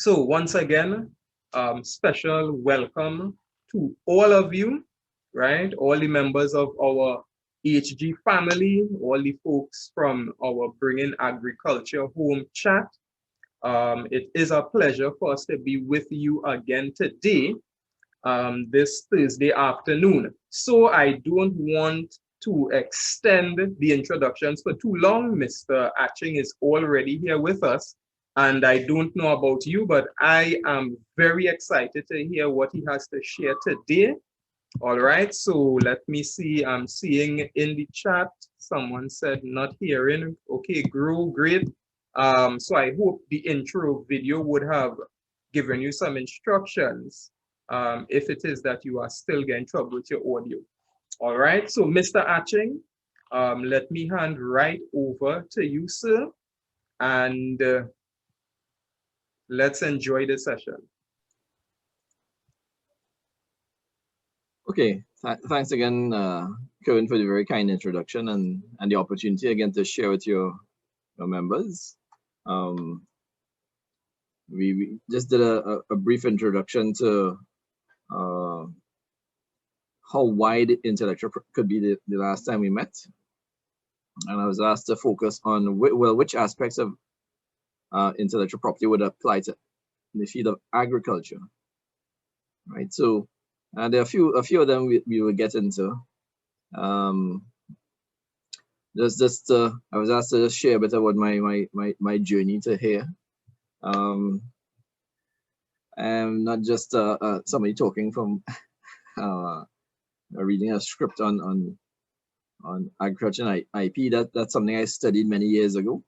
So once again, special welcome to all of you, right? All the members of our HG family, all the folks from our Bringing Agriculture Home chat. It is a pleasure for us to be with you again today, this Thursday afternoon. So I don't want to extend the introductions for too long. Mr. Atching is already here with us. And I don't know about you, but I am very excited to hear what he has to share today. All right, so let me see. I'm seeing in the chat, someone said not hearing. Okay, grow, great. So I hope the intro video would have given you some instructions if it is that you are still getting trouble with your audio. All right, so Mr. Atching, let me hand right over to you, sir. And let's enjoy the session. Okay, thanks again, Kevin, for the very kind introduction and the opportunity again to share with your members. We just did a brief introduction to how wide intellectual could be the last time we met. And I was asked to focus on, which aspects of intellectual property would apply to the field of agriculture, right? So there are a few of them we will get into. I was asked to just share a bit about my journey to here. I'm not just somebody talking from reading a script on agriculture and IP. That's something I studied many years ago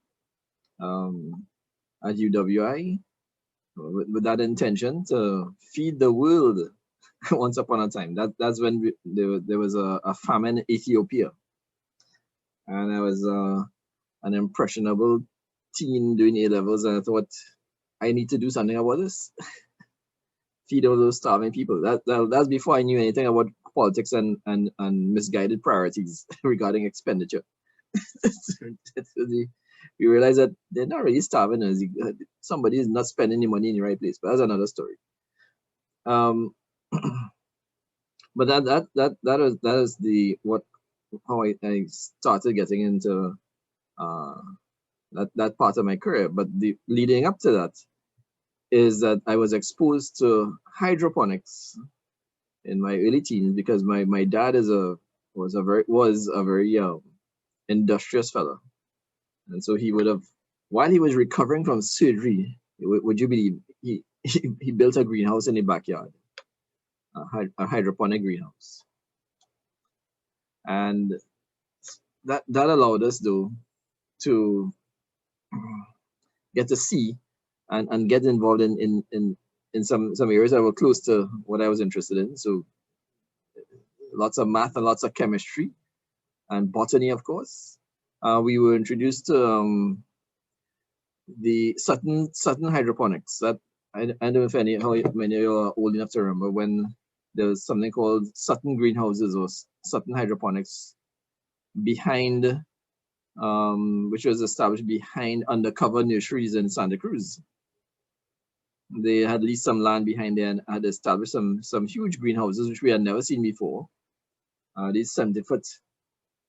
at UWI with that intention to feed the world. Once upon a time, that's when there was a famine in Ethiopia, and I was an impressionable teen doing A-levels, and I thought I need to do something about this. Feed all those starving people. That's before I knew anything about politics and misguided priorities regarding expenditure. We realized that they're not really starving. Somebody is not spending the money in the right place, but that's another story. But that is how I started getting into that part of my career. But the leading up to that is that I was exposed to hydroponics in my early teens because my dad was a very industrious fellow, and so he would have, while he was recovering from surgery, would you believe he built a greenhouse in the backyard. A hydroponic greenhouse, and that allowed us though to get to see and get involved in some areas that were close to what I was interested in. So lots of math and lots of chemistry and botany, of course. We were introduced to the Sutton hydroponics. That I don't know if many of you are old enough to remember when there was something called Sutton greenhouses or Sutton hydroponics behind, which was established behind undercover nurseries in Santa Cruz. They had leased some land behind there and had established some huge greenhouses which we had never seen before. These 70-foot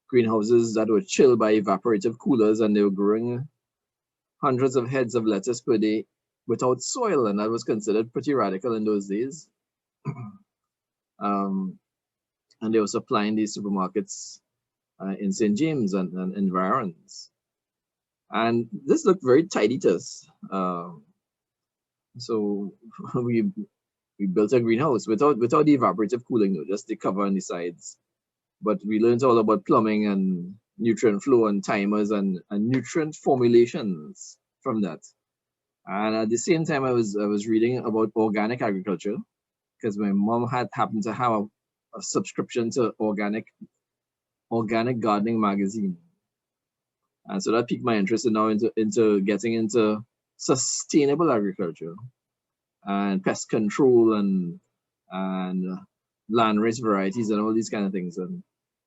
greenhouses that were chilled by evaporative coolers, and they were growing hundreds of heads of lettuce per day without soil, and that was considered pretty radical in those days. And they were supplying these supermarkets in St. James and environs. And this looked very tidy to us. So we built a greenhouse without the evaporative cooling, though, just the cover on the sides. But we learned all about plumbing and nutrient flow and timers and nutrient formulations from that. And at the same time, I was reading about organic agriculture because my mom happened to have a subscription to organic gardening magazine, and so that piqued my interest now into getting into sustainable agriculture and pest control and land race varieties and all these kind of things. And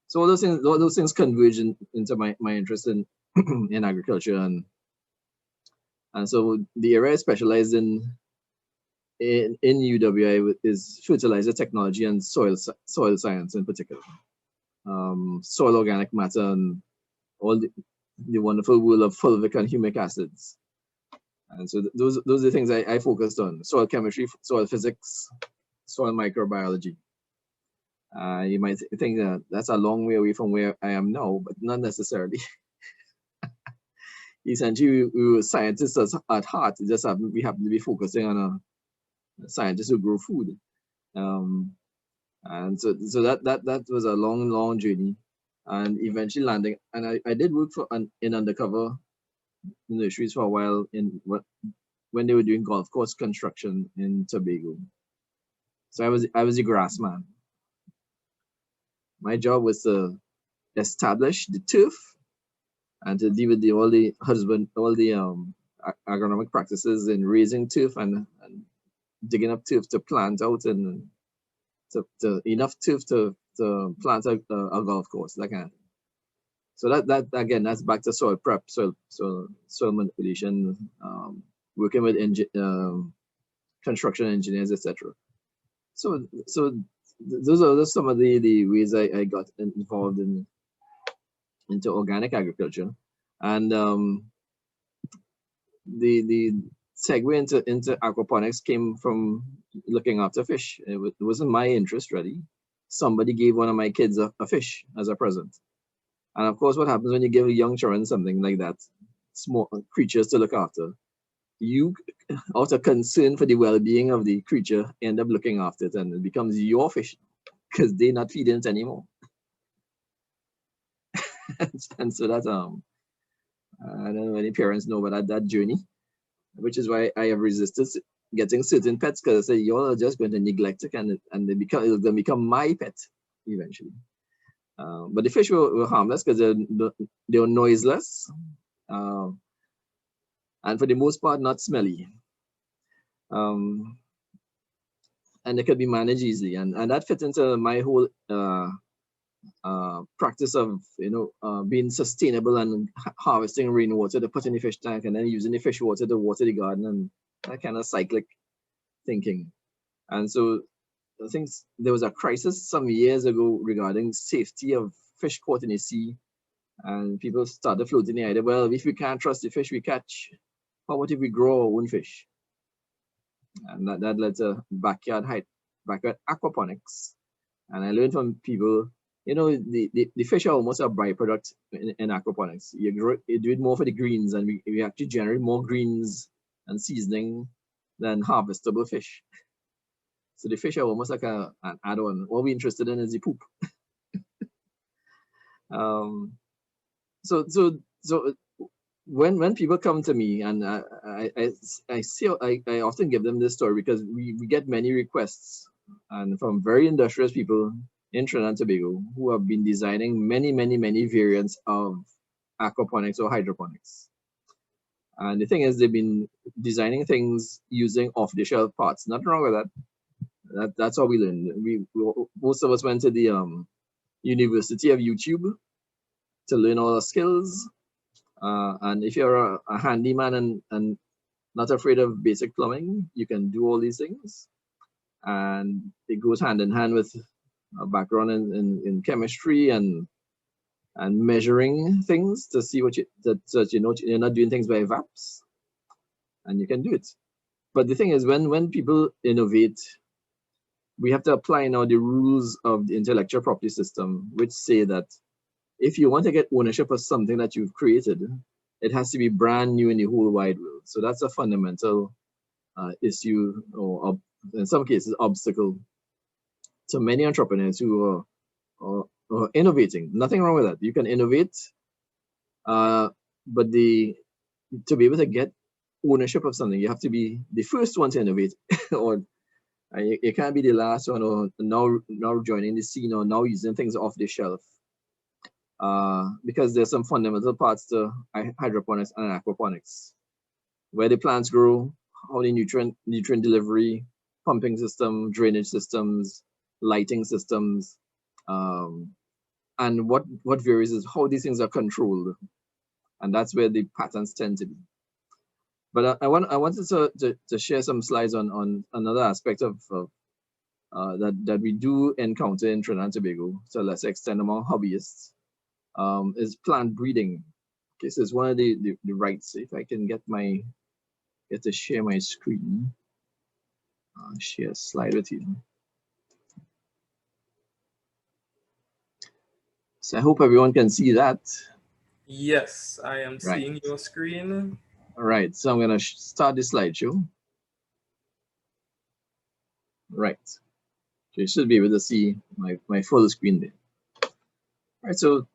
so all those things converge into my interest in in agriculture, and so the area I specialized in in UWI is fertilizer technology and soil science in particular, soil organic matter, and all the wonderful world of fulvic and humic acids. And so those are the things I focused on: soil chemistry, soil physics, soil microbiology. You might think that that's a long way away from where I am now, but not necessarily. Essentially, we were scientists at heart. It just we happen to be focusing on a scientists who grow food. And so that was a long journey, and eventually landing. And I did work in undercover nurseries for a while when they were doing golf course construction in Tobago. So I was a grass man. My job was to establish the turf and to deal with all the agronomic practices in raising turf and digging up turf to plant out, and to enough turf to plant a golf course, that kind of thing. So that again, that's back to soil prep, soil manipulation, working with construction engineers, etc. So those are some of the ways I got involved into organic agriculture, and the segue into aquaponics came from looking after fish. It wasn't my interest really. Somebody gave one of my kids a fish as a present. And of course, what happens when you give young children something like that, small creatures to look after, you, out of concern for the well-being of the creature, end up looking after it, and it becomes your fish because they're not feeding it anymore. And so that's I don't know if any parents know about that journey, which is why I have resisted getting certain pets, because I say you're all just going to neglect it, and it'll become my pet eventually. But the fish were harmless because they were noiseless, and for the most part not smelly, and they could be managed easily, and that fit into my whole practice of being sustainable and harvesting rainwater to put in the fish tank, and then using the fish water to water the garden, and that kind of cyclic thinking. And so I think there was a crisis some years ago regarding safety of fish caught in the sea, and people started floating the idea, well, if we can't trust the fish we catch, how about if we grow our own fish? And that led to backyard aquaponics. And I learned from people, the fish are almost a byproduct in aquaponics. You do it more for the greens, and we actually generate more greens and seasoning than harvestable fish. So the fish are almost like an add-on. What we're interested in is the poop. So when people come to me, and I often give them this story because we get many requests, and from very industrious people in Trinidad and Tobago who have been designing many variants of aquaponics or hydroponics. And the thing is, they've been designing things using off-the-shelf parts. Nothing wrong with that. That's how we learned. Most of us went to the University of YouTube to learn all the skills. And if you're a handyman and not afraid of basic plumbing, you can do all these things. And it goes hand in hand with a background in chemistry and measuring things to see so that you're not doing things by VAPs, and you can do it. But the thing is, when people innovate, we have to apply now the rules of the intellectual property system, which say that if you want to get ownership of something that you've created, it has to be brand new in the whole wide world. So that's a fundamental issue, or in some cases, obstacle to many entrepreneurs who are innovating. Nothing wrong with that. You can innovate, but to be able to get ownership of something, you have to be the first one to innovate, or you can't be the last one, or now joining the scene, or now using things off the shelf. Because there's some fundamental parts to hydroponics and aquaponics, where the plants grow, how the nutrient delivery, pumping system, drainage systems, lighting systems, and what varies is how these things are controlled, and that's where the patterns tend to be. But I wanted to share some slides on another aspect of that we do encounter in Trinidad and Tobago, to a lesser extent among hobbyists, is plant breeding. Okay, so it's one of the rights. If I can get to share my screen, share a slide with you. So I hope everyone can see that. Yes, I am Right. seeing your screen. All right, so I'm gonna start the slideshow. Right, so you should be able to see my full screen there. All right, so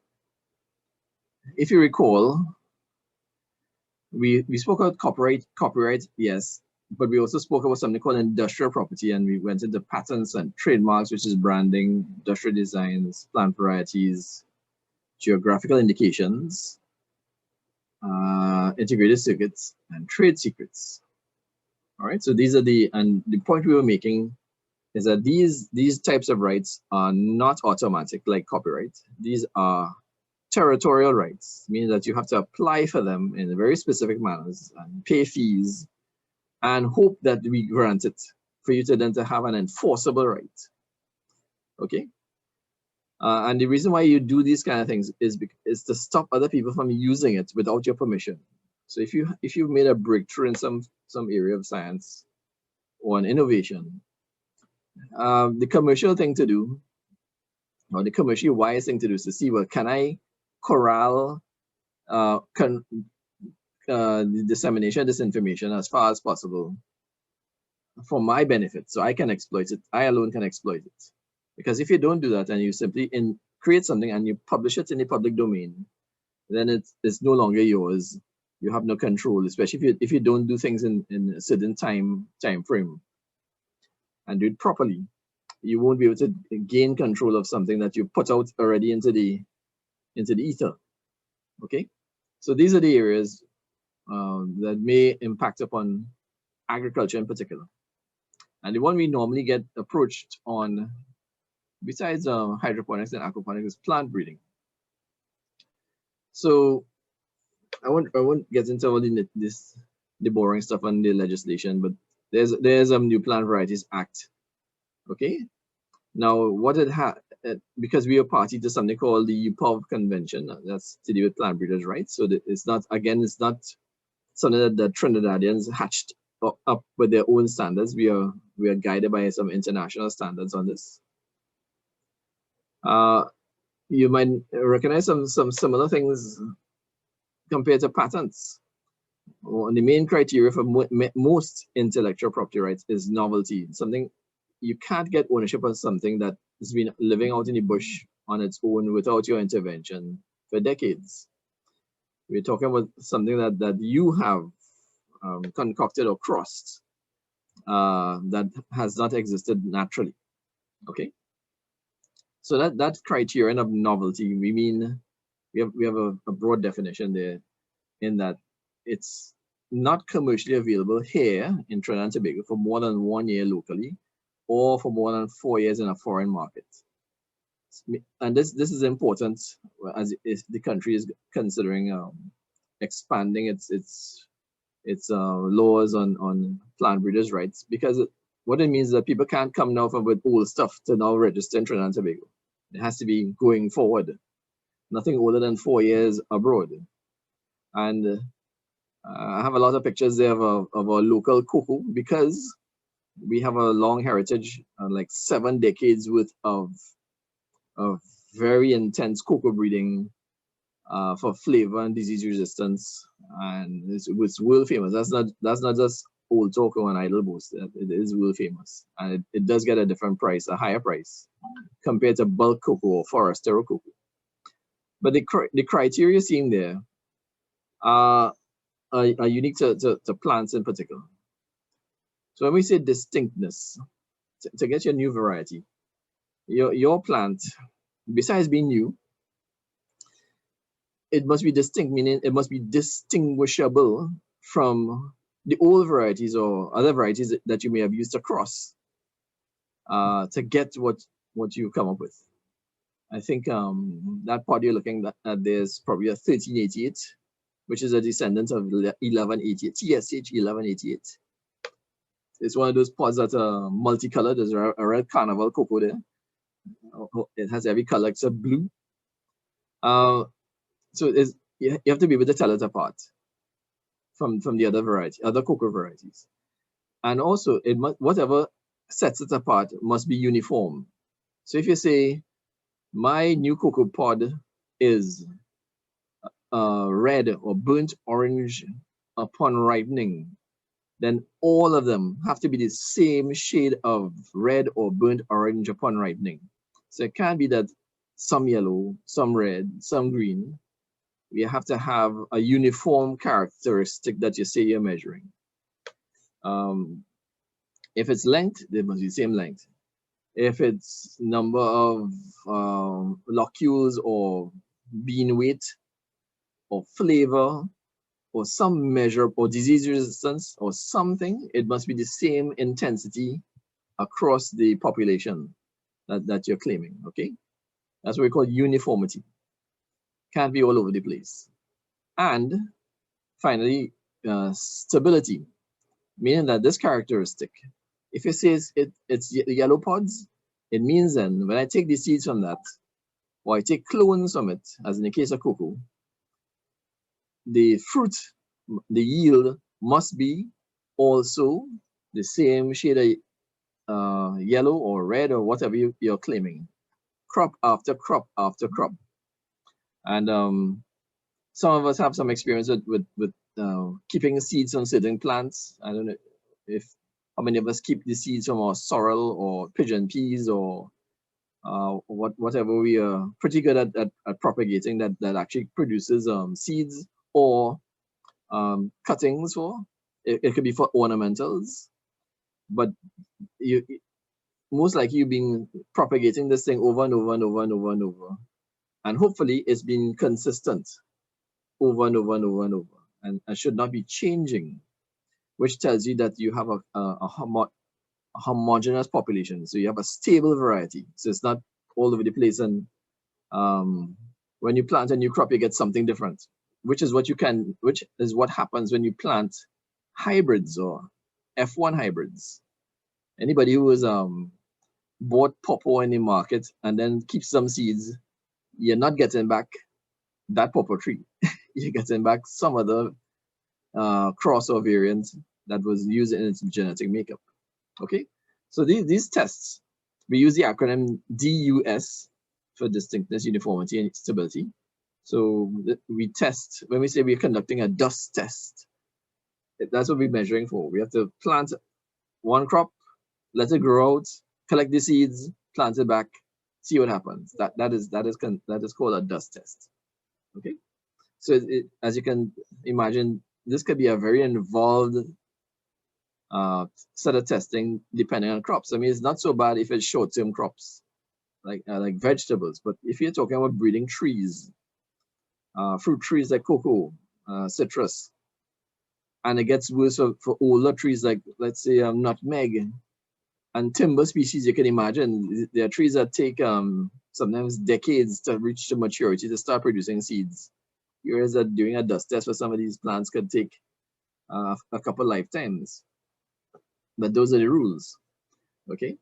if you recall, we spoke about copyright, yes, but we also spoke about something called industrial property, and we went into patents and trademarks, which is branding, industrial designs, plant varieties, geographical indications, integrated circuits, and trade secrets. All right, so these are the point we were making is that these types of rights are not automatic like copyright. These are territorial rights, meaning that you have to apply for them in very specific manners and pay fees and hope that we grant it for you to then to have an enforceable right. Okay. And the reason why you do these kind of things is to stop other people from using it without your permission. So if you've made a breakthrough in some area of science or an innovation, the commercial thing to do, or the commercially wise thing to do, is to see, well, can I corral the dissemination of this information as far as possible for my benefit, so I can exploit it. I alone can exploit it. Because if you don't do that and you simply create something and you publish it in the public domain, then it's no longer yours. You have no control, especially if you don't do things in a certain time frame and do it properly. You won't be able to gain control of something that you put out already into the ether. Okay, so these are the areas that may impact upon agriculture in particular. And the one we normally get approached on, besides hydroponics and aquaponics, is plant breeding. So I won't get into all the boring stuff on the legislation, but there's a New Plant Varieties Act. Okay, now what it had, because we are party to something called the UPOV Convention, that's to do with plant breeders' rights. So it's not something that the Trinidadians hatched up with their own standards. We are guided by some international standards on this. You might recognize some similar things compared to patents. Well, the main criteria for most intellectual property rights is novelty. Something you can't get ownership of something that has been living out in the bush on its own without your intervention for decades. We're talking about something that you have concocted or crossed that has not existed naturally. Okay, so that criterion of novelty, we mean we have a broad definition there, in that it's not commercially available here in Trinidad and Tobago for more than 1 year locally, or for more than 4 years in a foreign market. And this is important as if the country is considering expanding its laws on plant breeders' rights, because what it means is that people can't come now from with old stuff to now register in Trinidad and Tobago. It has to be going forward, nothing older than 4 years abroad. And I have a lot of pictures there of our local cocoa, because we have a long heritage, like 7 decades worth of very intense cocoa breeding for flavor and disease resistance, and it's world famous. That's not just old talk or an idle boast. It is world famous, and it does get a different price, a higher price compared to bulk cocoa or forastero cocoa. But the criteria seen there are unique to plants in particular. So when we say distinctness, to get your new variety, your plant, besides being new, it must be distinct, meaning it must be distinguishable from the old varieties or other varieties that you may have used across to get what you come up with. I think that part you're looking at, there's probably a 1388 which is a descendant of 1188, TSH 1188. It's one of those pods that are multicolored. There's a red carnival cocoa there. It has every color except blue. So you have to be able to tell it apart from the other cocoa varieties. And also, whatever sets it apart must be uniform. So if you say, my new cocoa pod is red or burnt orange upon ripening, then all of them have to be the same shade of red or burnt orange upon ripening. So it can't be that some yellow, some red, some green. We have to have a uniform characteristic that you say you're measuring. If it's length, they must be the same length. If it's number of locules or bean weight or flavor or some measure or disease resistance or something, it must be the same intensity across the population that you're claiming, okay? That's what we call uniformity. Can't be all over the place. And finally, stability, meaning that this characteristic, if it says it's yellow pods, it means then when I take the seeds from that, or I take clones from it, as in the case of cocoa, the fruit, the yield must be also the same shade of yellow or red or whatever you're claiming, crop after crop after crop. And some of us have some experience with keeping seeds on certain plants. I don't know how many of us keep the seeds from our sorrel or pigeon peas or whatever we are pretty good at propagating that actually produces seeds or cuttings for. It could be for ornamentals, but most likely you've been propagating this thing over and over and over and over and over. And hopefully it's been consistent over and over and over and over and should not be changing, which tells you that you have a homogeneous population. So you have a stable variety. So it's not all over the place. And when you plant a new crop, you get something different, which is what happens when you plant hybrids or F1 hybrids. Anybody who has bought pawpaw in the market and then keeps some seeds, you're not getting back that pawpaw tree. You're getting back some other cross or variant that was used in its genetic makeup. Okay, so these tests, we use the acronym DUS for distinctness, uniformity, and stability. So we test, when we say we're conducting a dust test, that's what we're measuring for. We have to plant one crop, let it grow out, collect the seeds, plant it back, see what happens. That is called a dust test. Okay, so as you can imagine, this could be a very involved set of testing depending on crops. I mean, it's not so bad if it's short-term crops like vegetables, but if you're talking about breeding trees, fruit trees like cocoa, citrus, and it gets worse for older trees like, let's say, nutmeg and timber species, you can imagine there are trees that take sometimes decades to reach to maturity to start producing seeds. Whereas that doing a dust test for some of these plants could take a couple lifetimes. But those are the rules, okay?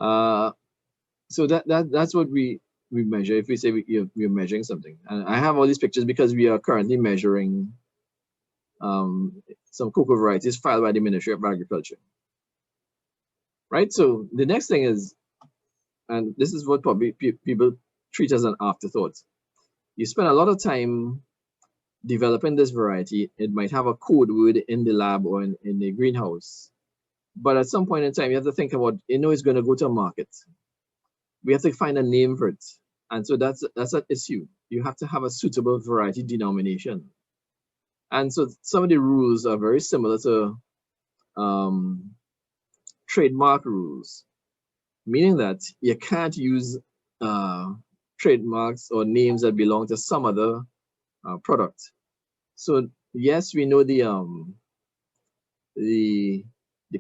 So that's what we measure if we say we're measuring something. And I have all these pictures because we are currently measuring some cocoa varieties filed by the Ministry of Agriculture. Right, so the next thing is, and this is what probably people treat as an afterthought. You spend a lot of time developing this variety. It might have a code word in the lab or in the greenhouse. But at some point in time, you have to think about, it's going to go to a market. We have to find a name for it. And so that's an issue. You have to have a suitable variety denomination. And so some of the rules are very similar to trademark rules, meaning that you can't use trademarks or names that belong to some other product. So yes, we know the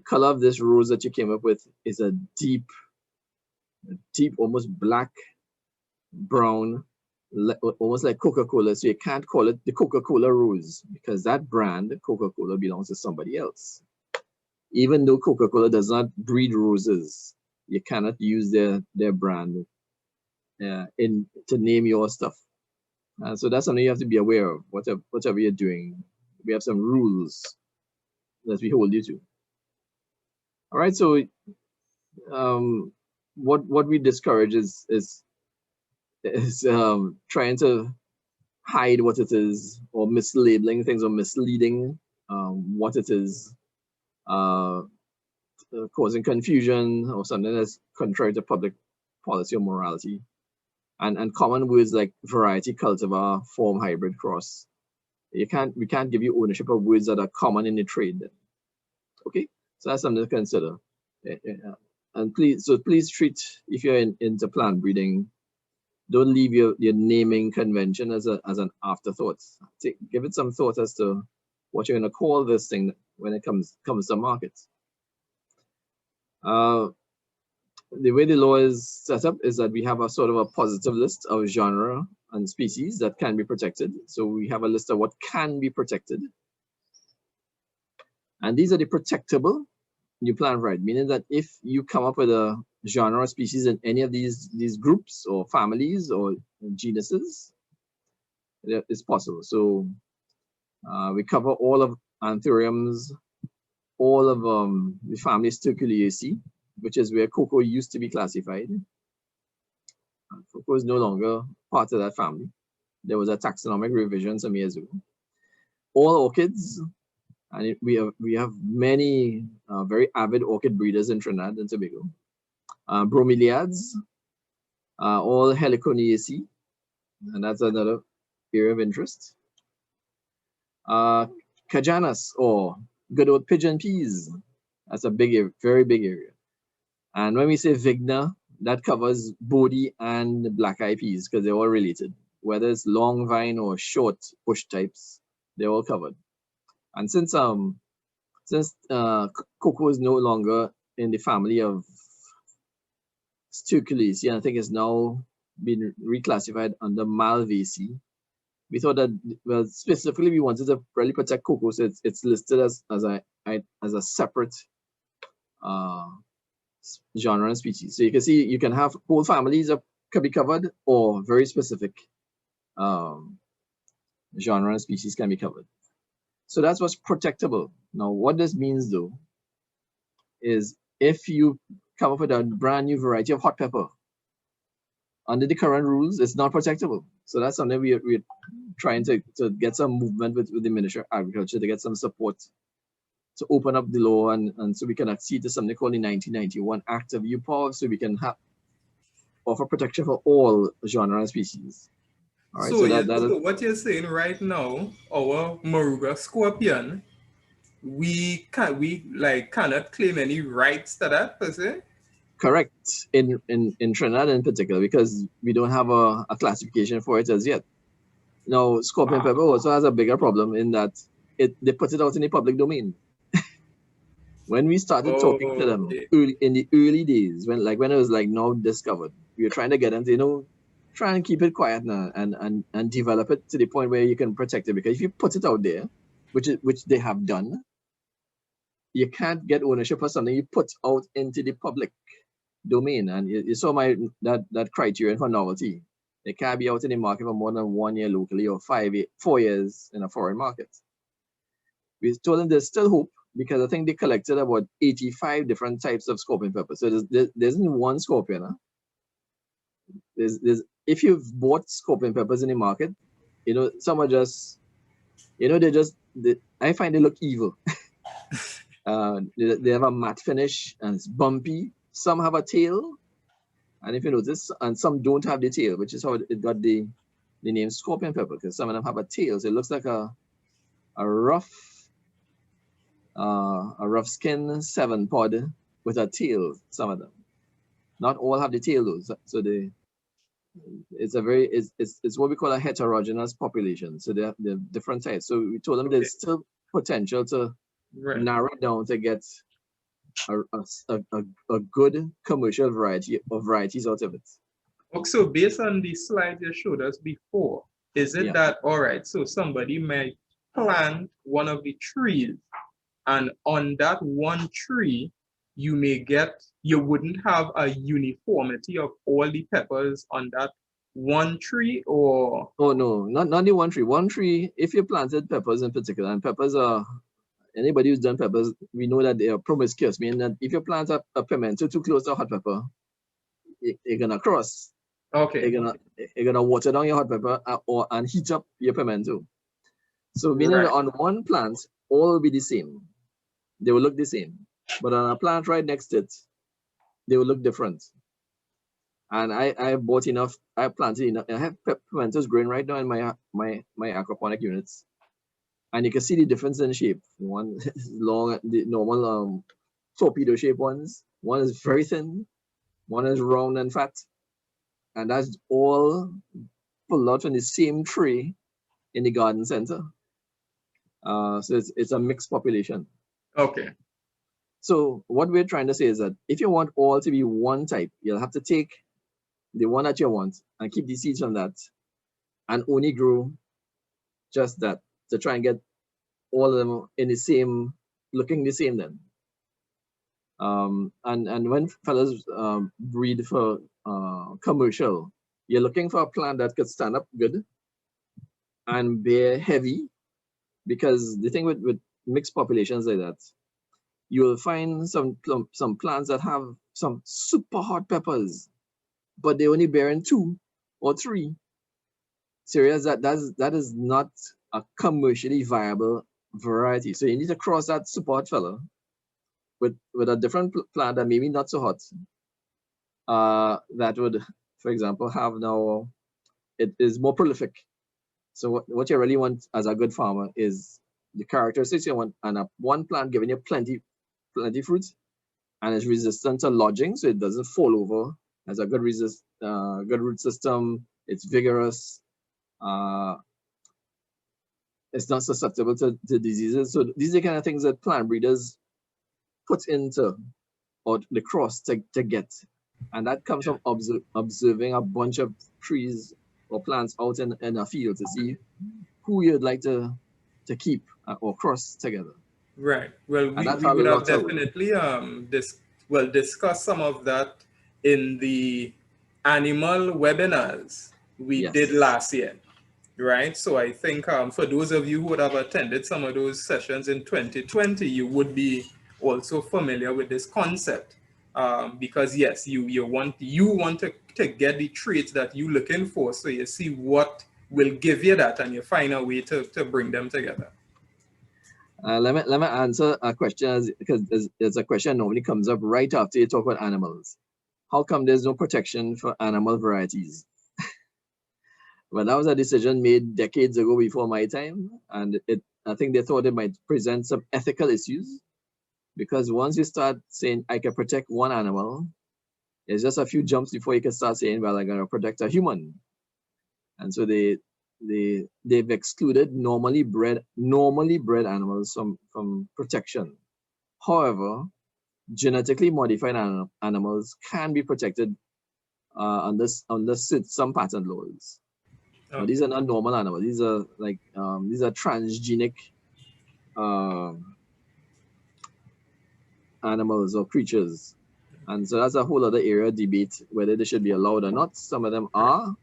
color of this rose that you came up with is a deep, almost black brown almost like Coca-Cola. So you can't call it the Coca-Cola Rose because that brand, Coca-Cola, belongs to somebody else. Even though Coca-Cola does not breed roses, you cannot use their brand to name your stuff. So that's something you have to be aware of. Whatever you're doing, we have some rules that we hold you to. All right. So what we discourage is trying to hide what it is or mislabeling things or misleading what it is, causing confusion or something that's contrary to public policy or morality. And common words like variety, cultivar, form, hybrid, cross. We can't give you ownership of words that are common in the trade. Okay, so that's something to consider. And please treat, if you're into plant breeding, don't leave your naming convention as an afterthought. Give it some thought as to what you're going to call this thing when it comes to market. The way the law is set up is that we have a sort of a positive list of genre and species that can be protected. So we have a list of what can be protected. And these are the protectable new plant variety, meaning that if you come up with a genre or species in any of these groups or families or genuses, it's possible. So we cover all of anthuriums, all of the family Sterculiaceae, which is where cocoa used to be classified. Cocoa is no longer part of that family. There was a taxonomic revision some years ago. All orchids, and we have many very avid orchid breeders in Trinidad and Tobago. Bromeliads, all Heliconiaceae, and that's another area of interest. Cajanus, or good old pigeon peas, that's a very big area. And when we say Vigna, that covers Bodhi and black-eye peas because they're all related. Whether it's long vine or short bush types, they're all covered. And since cocoa is no longer in the family of Sterculiaceae, I think it's now been reclassified under Malvaceae. We thought that, well, specifically we wanted to really protect cocoa, so it's listed as a separate genre and species. So you can see you can have whole families that can be covered, or very specific genre and species can be covered. So that's what's protectable. Now, what this means though is if you come up with a brand new variety of hot pepper, under the current rules, it's not protectable. So that's something we're trying to get some movement with the Ministry of Agriculture to get some support to open up the law and so we can accede to something called the 1991 Act of UPOV, so we can offer protection for all genre and species. All right, so that what you're saying right now, our Moruga scorpion, we cannot claim any rights to that per se. Correct, in Trinidad in particular, because we don't have a classification for it as yet. Now, scorpion pepper also has a bigger problem in that they put it out in the public domain. When we started talking to them in the early days, when it was like now discovered, we were trying to get them to, try and keep it quiet now and develop it to the point where you can protect it. Because if you put it out there, which they have done, you can't get ownership of something you put out into the public domain. And you saw that criterion for novelty. They can't be out in the market for more than 1 year locally or 4 years in a foreign market. We told them there's still hope, because I think they collected about 85 different types of scorpion pepper. So there isn't one scorpion. Huh? There's if you've bought scorpion peppers in the market, some are just, I find they look evil. They have a matte finish and it's bumpy. Some have a tail, and if you notice, and some don't have the tail, which is how it got the name scorpion pepper, because some of them have a tail. So it looks like a rough skin 7-pod with a tail. Some of them, not all have the tail though. So it's what we call a heterogeneous population. So they're different types. So we told them there's still potential to narrow it down to get a good commercial varieties out of it. Okay, so based on the slides you showed us before, is it Yeah. that, all right, so somebody might plant one of the trees, and on that one tree, you wouldn't have a uniformity of all the peppers on that one tree, or Oh no, not the one tree. One tree, if you planted peppers in particular, and peppers are, anybody who's done peppers, we know that they are promiscuous, meaning that if you plant a pimento too close to a hot pepper, you're gonna cross. okay, You're gonna water down your hot pepper and heat up your pimento. So meaning that right, on one plant, all will be the same. They will look the same. But on a plant right next to it, they will look different. And I bought enough, I planted enough, I have pimentos growing right now in my aquaponic units. And you can see the difference in shape. One is long, the normal torpedo shape ones. One is very thin. One is round and fat. And that's all pulled out from the same tree in the garden center. So it's a mixed population. okay, So what we're trying to say is that if you want all to be one type, you'll have to take the one that you want and keep the seeds from that and only grow just that to try and get all of them in the same, looking the same then. And when fellas breed for commercial, you're looking for a plant that could stand up good and bear heavy, because the thing with mixed populations like that, you will find some plants that have some super hot peppers, but they only bearing 2 or 3. Serious, that is not a commercially viable variety. So you need to cross that super hot fella with a different plant that maybe not so hot. That would, for example, have now, it is more prolific. So what you really want as a good farmer is the characteristics you want, and one plant giving you plenty fruits, and is resistant to lodging, so it doesn't fall over. Has a good good root system. It's vigorous. It's not susceptible to diseases. So these are the kind of things that plant breeders put into, or the cross to get. And that comes from observing a bunch of trees or plants out in a field to see who you'd like to keep or cross together. right. Well, And that's we a would have lot of work. definitely discussed some of that in the animal webinars we did Yes. last year. Right. So I think for those of you who would have attended some of those sessions in 2020, you would be also familiar with this concept. Because yes, you want to get the traits that you're looking for. So you see what will give you that, and you find a way to bring them together. Let me answer a question, because there's a question that normally comes up right after you talk about animals. How come there's no protection for animal varieties? Well, that was a decision made decades ago before my time, and I think they thought it might present some ethical issues, because once you start saying I can protect one animal, it's just a few jumps before you can start saying, well, I'm going to protect a human. And so they've excluded normally bred animals from protection. However, genetically modified animals can be protected under some patent laws. But these are not normal animals. These are like these are transgenic animals or creatures, and so that's a whole other area of debate whether they should be allowed or not. Some of them are,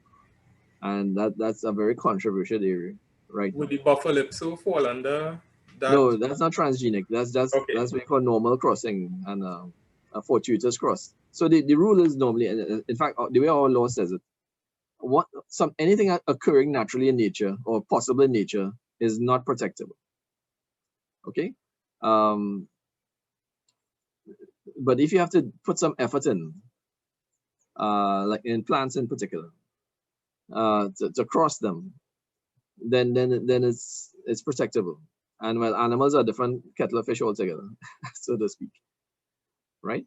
and that's a very controversial area right Would now. the buffalo fall under that? No, that's not transgenic. That's Okay. what we call normal crossing and a fortuitous cross. So the rule is normally, in fact, the way our law says it, anything occurring naturally in nature or possible in nature is not protectable. Okay, but if you have to put some effort in, like in plants in particular, to cross them, then it's protectable. And well, animals are different kettle of fish altogether, so to speak, right?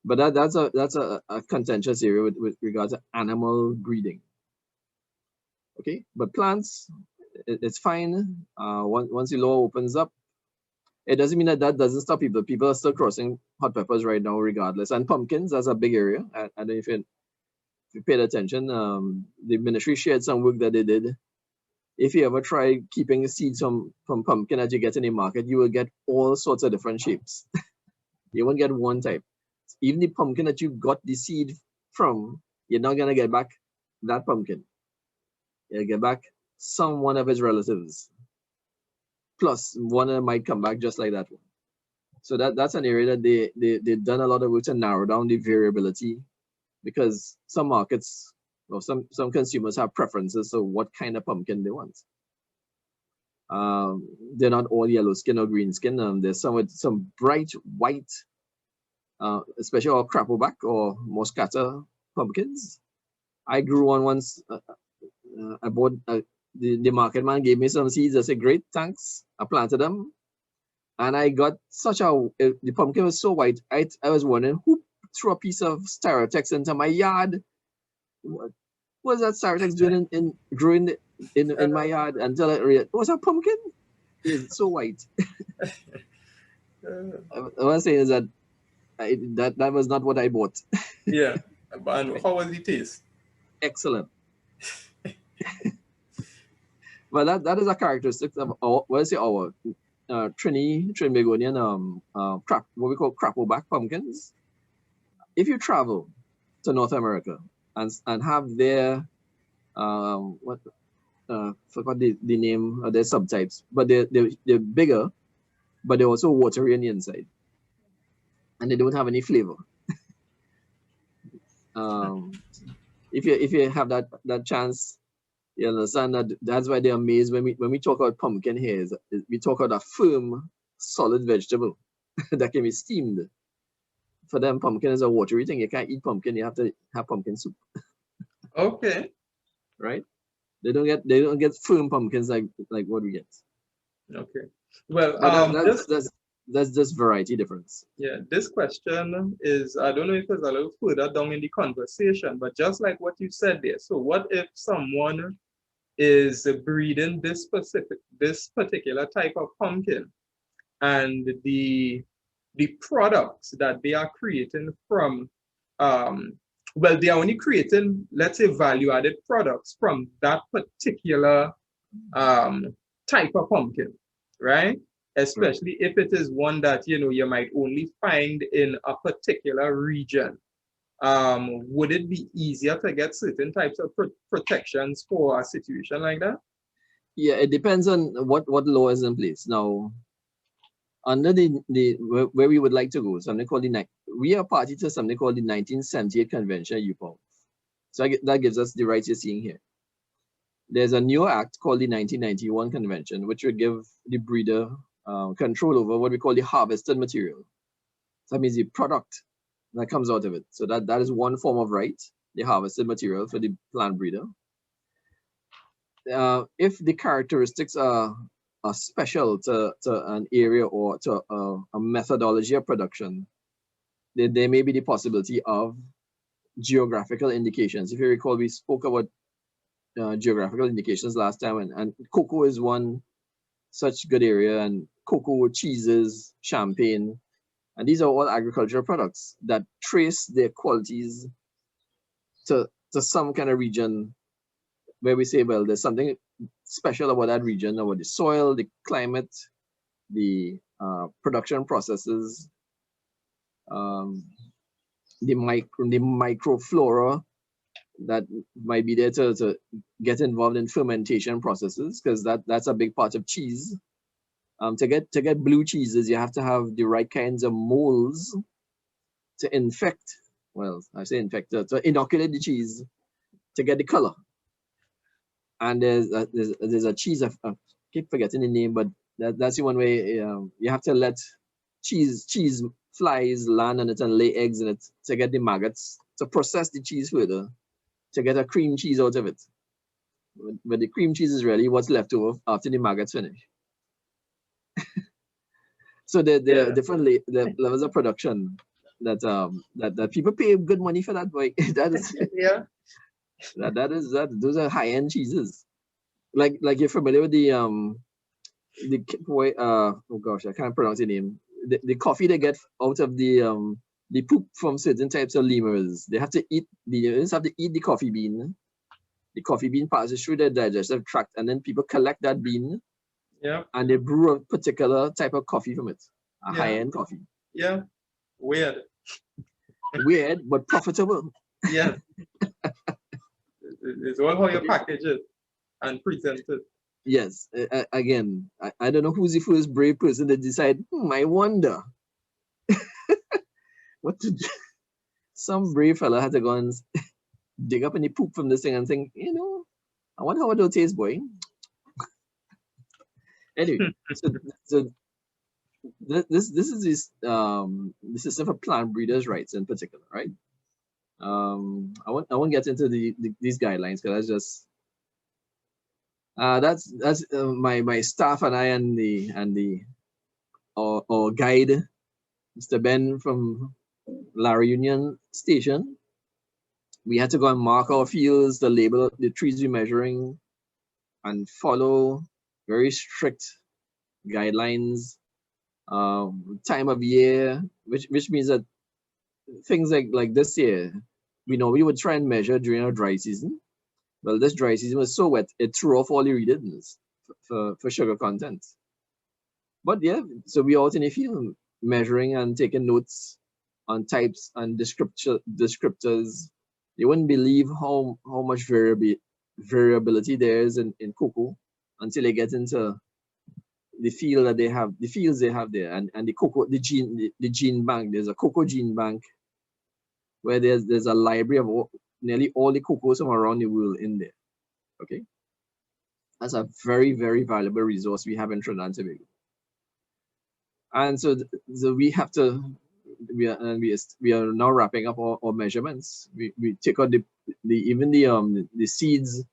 But that's a contentious area with regard to animal breeding. Okay, but plants, it's fine. Once the law opens up, it doesn't mean that doesn't stop people. People are still crossing hot peppers right now, regardless. And pumpkins, that's a big area. I don't know if you paid attention, the ministry shared some work that they did. If you ever try keeping seeds from pumpkin that you get in the market, you will get all sorts of different shapes. You won't get one type. Even the pumpkin that you got the seed from, you're not gonna get back that pumpkin. You'll get back some one of his relatives. Plus one might come back just like that one. So that's an area that they've done a lot of work to narrow down the variability, because some markets or some consumers have preferences of what kind of pumpkin they want. They're not all yellow skin or green skin. There's some with some bright white, especially our crappleback or moscata pumpkins. I grew one once. I bought the market man gave me some seeds. I said, "Great, thanks." I planted them, and I got such a the pumpkin was so white. I was wondering who threw a piece of Styrotex into my yard. What was that Styrotex doing growing in my yard until I realized it was a pumpkin. It's so white. What I'm saying is that that was not what I bought. Yeah. And how was the taste? Excellent. But that is a characteristic of our, Trinbagonian what we call crappleback pumpkins. If you travel to North America and have their forgot the name of their subtypes, but they're bigger, but they're also watery on the inside, and they don't have any flavor. If you have that chance, you understand that's why they're amazed when we talk about pumpkin here. We talk about a firm, solid vegetable that can be steamed. For them, pumpkin is a watery thing. You can't eat pumpkin. You have to have pumpkin soup. Okay. Right? They don't get firm pumpkins like what we get. Okay. Well, that's just variety difference. Yeah, this question is, I don't know if it's a little further down in the conversation, but just like what you said there. So what if someone is breeding this particular type of pumpkin, and the products that they are creating from, well, they are only creating, let's say, value-added products from that particular type of pumpkin, right? Especially if it is one that you might only find in a particular region. Would it be easier to get certain types of protections for a situation like that? Yeah, it depends on what law is in place. Now, under where we would like to go, something called we are party to something called the 1978 Convention UPOV. So that gives us the rights you're seeing here. There's a new act called the 1991 Convention, which would give the breeder control over what we call the harvested material. So that means the product that comes out of it. So that is one form of right, the harvested material for the plant breeder. If the characteristics are special to an area or to a methodology of production, there may be the possibility of geographical indications. If you recall, we spoke about geographical indications last time, and cocoa is one such good area, and cocoa, cheeses, champagne, and these are all agricultural products that trace their qualities to some kind of region where we say, well, there's something special about that region, about the soil, the climate, the production processes, the microflora that might be there to get involved in fermentation processes, because that's a big part of cheese. To get blue cheeses, you have to have the right kinds of molds to infect. Well, I say infect, to inoculate the cheese to get the color. And there's a cheese, I keep forgetting the name, but that's the one way you have to let cheese flies land on it and lay eggs in it to get the maggots to process the cheese further to get a cream cheese out of it. But the cream cheese is really what's left over after the maggots finish. So there are different levels of production that people pay good money for that. Boy, that is Yeah. Those are high end cheeses. Like you're familiar with the oh gosh, I can't pronounce the name. The coffee they get out of the the poop from certain types of lemurs. They have to eat the coffee bean. The coffee bean passes through the digestive tract, and then people collect that bean, Yeah. and they brew a particular type of coffee from it, a Yeah. high-end coffee. Yeah. Weird. Weird, but profitable. Yeah. It's all how you package it and present it. Yes, again, I don't know who's the first brave person that decide, I wonder what to do. Some brave fella had to go and dig up any poop from this thing and think, I wonder how it will taste, boy. Anyway, so this is this system for plant breeders' rights in particular, right? I won't get into these guidelines because that's my staff and I and our guide, Mr. Ben from La Reunion Station. We had to go and mark our fields, the label, the trees we're measuring, and follow very strict guidelines. Time of year, which means that things like this year, we would try and measure during our dry season. Well, this dry season was so wet, it threw off all the readings for sugar content. But yeah, so we out in the field measuring and taking notes on types and descriptors. You wouldn't believe how much variability there is in cocoa until they get into the fields they have there, and the cocoa, the gene bank. There's a cocoa gene bank where there's a library of nearly all the cocoas from around the world in there. Okay, that's a very, very valuable resource we have in Trinidad and Tobago. And so we have to we are now wrapping up our measurements. We take out the seeds.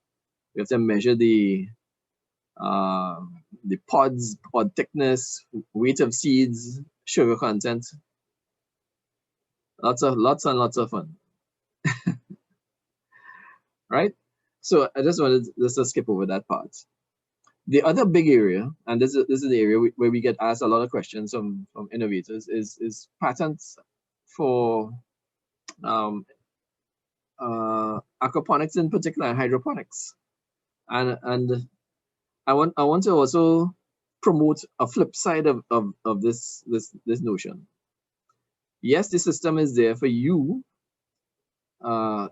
We have to measure the pod thickness, weight of seeds, sugar content. Lots and lots of fun. Right? So I just wanted to skip over that part. The other big area, and this is the area where we get asked a lot of questions from innovators, is patents for aquaponics in particular, and hydroponics. And I want to also promote a flip side of this notion. Yes, the system is there for you to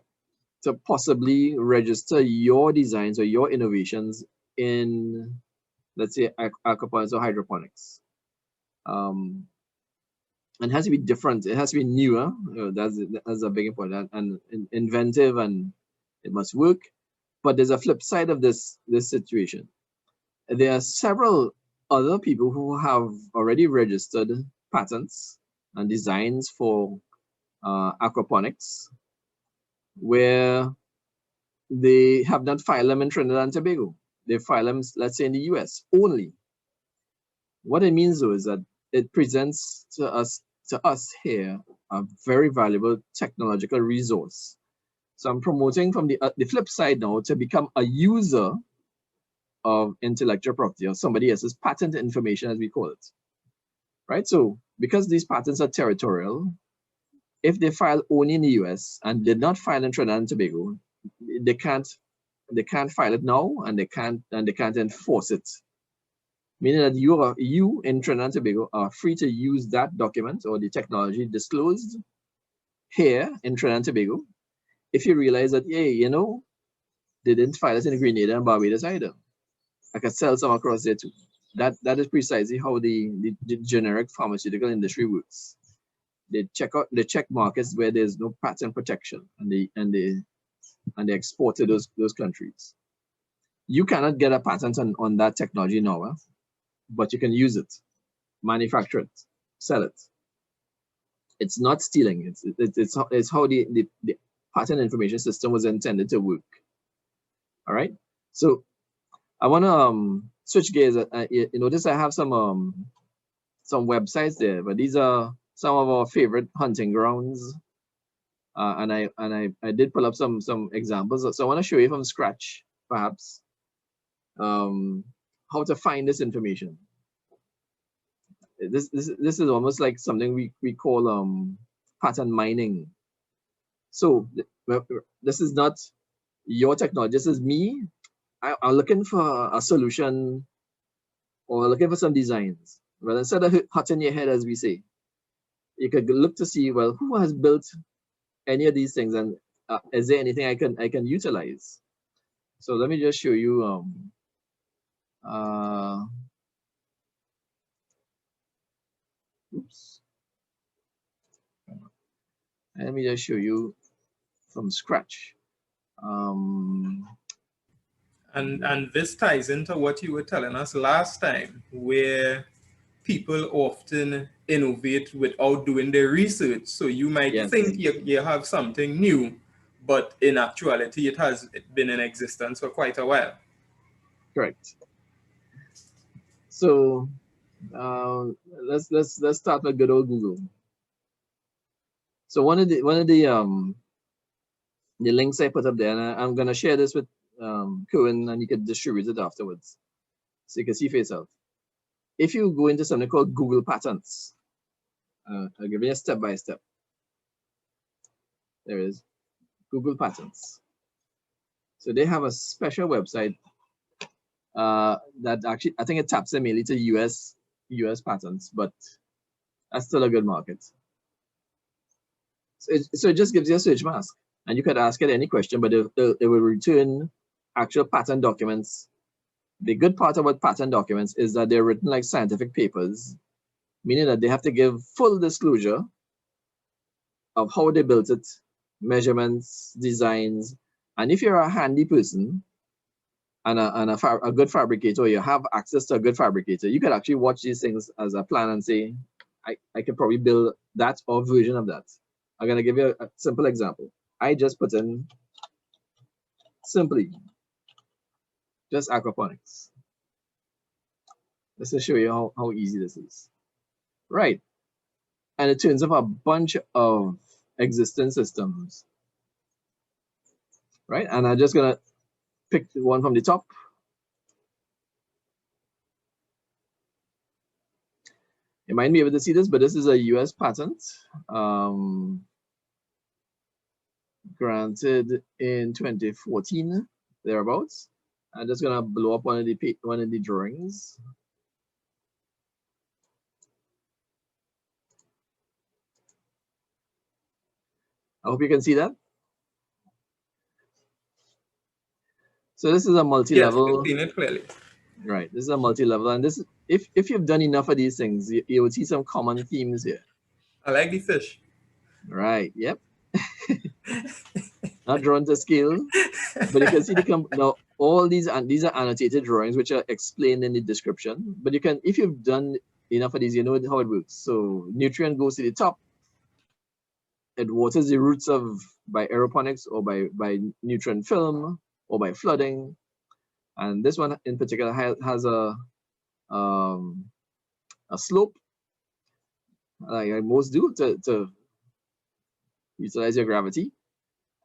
possibly register your designs or your innovations in, let's say, aquaponics or hydroponics. And it has to be different. It has to be newer. That's a big important and inventive, and it must work. But there's a flip side of this situation. There are several other people who have already registered patents and designs for aquaponics, where they have not filed them in Trinidad and Tobago. They file them, let's say, in the US only. What it means, though, is that it presents to us here a very valuable technological resource. So I'm promoting from the flip side now to become a user of intellectual property, or somebody else's patent information, as we call it. Right? So because these patents are territorial, if they file only in the US and did not file in Trinidad and Tobago, they can't file it now, and they can't enforce it. Meaning that you in Trinidad and Tobago are free to use that document or the technology disclosed here in Trinidad and Tobago if you realize that, hey, they didn't file it in Grenada and Barbados either. I could sell some across there too. That is precisely how the generic pharmaceutical industry works. They check markets where there's no patent protection, and they export to those countries. You cannot get a patent on that technology now, but you can use it, manufacture it, sell it. It's not stealing. It's how the patent information system was intended to work. All right. So I want to switch gears. You notice I have some websites there, but these are some of our favorite hunting grounds. And I did pull up some examples. So I want to show you from scratch, perhaps, how to find this information. This is almost like something we call pattern mining. So this is not your technology. This is me. I'm looking for a solution or looking for some designs. Well, instead of hot in your head, as we say, you could look to see, well, who has built any of these things, and is there anything I can utilize? So let me just show you. Oops. Let me just show you from scratch. And this ties into what you were telling us last time, where people often innovate without doing their research. So you might Yes, think you have something new, but in actuality, it has been in existence for quite a while. correct. So let's start with good old Google. So one of the links I put up there, and I'm gonna share this with Cohen, and you can distribute it afterwards, so you can see for yourself. If you go into something called Google Patents, I'll give you a step by step. There is Google Patents. So they have a special website that actually, I think it taps in mainly to US patents, but that's still a good market. So it just gives you a search mask, and you could ask it any question, but it will return actual patent documents. The good part about patent documents is that they're written like scientific papers, meaning that they have to give full disclosure of how they built it, measurements, designs, and if you're a handy person and a good fabricator, you have access to a good fabricator, you could actually watch these things as a plan and say, I could probably build that or version of that. I'm gonna give you a simple example. I just put in simply just aquaponics. Let's just show you how easy this is. Right. And it turns up a bunch of existing systems. Right. And I'm just gonna pick one from the top. You might be able to see this, but this is a US patent granted in 2014, thereabouts. I'm just gonna blow up one of the drawings. I hope you can see that. So this is a multi-level. Yes, seen it clearly. Right, this is a multi-level, and this, if you've done enough of these things, you will see some common themes here. I like the fish. Right, yep. Not drawn to scale, but you can see now all these are annotated drawings which are explained in the description. But you can, if you've done enough of these, you know how it works. So nutrient goes to the top. It waters the roots by aeroponics or by nutrient film or by flooding. And this one in particular has a slope, like most do, to utilize your gravity,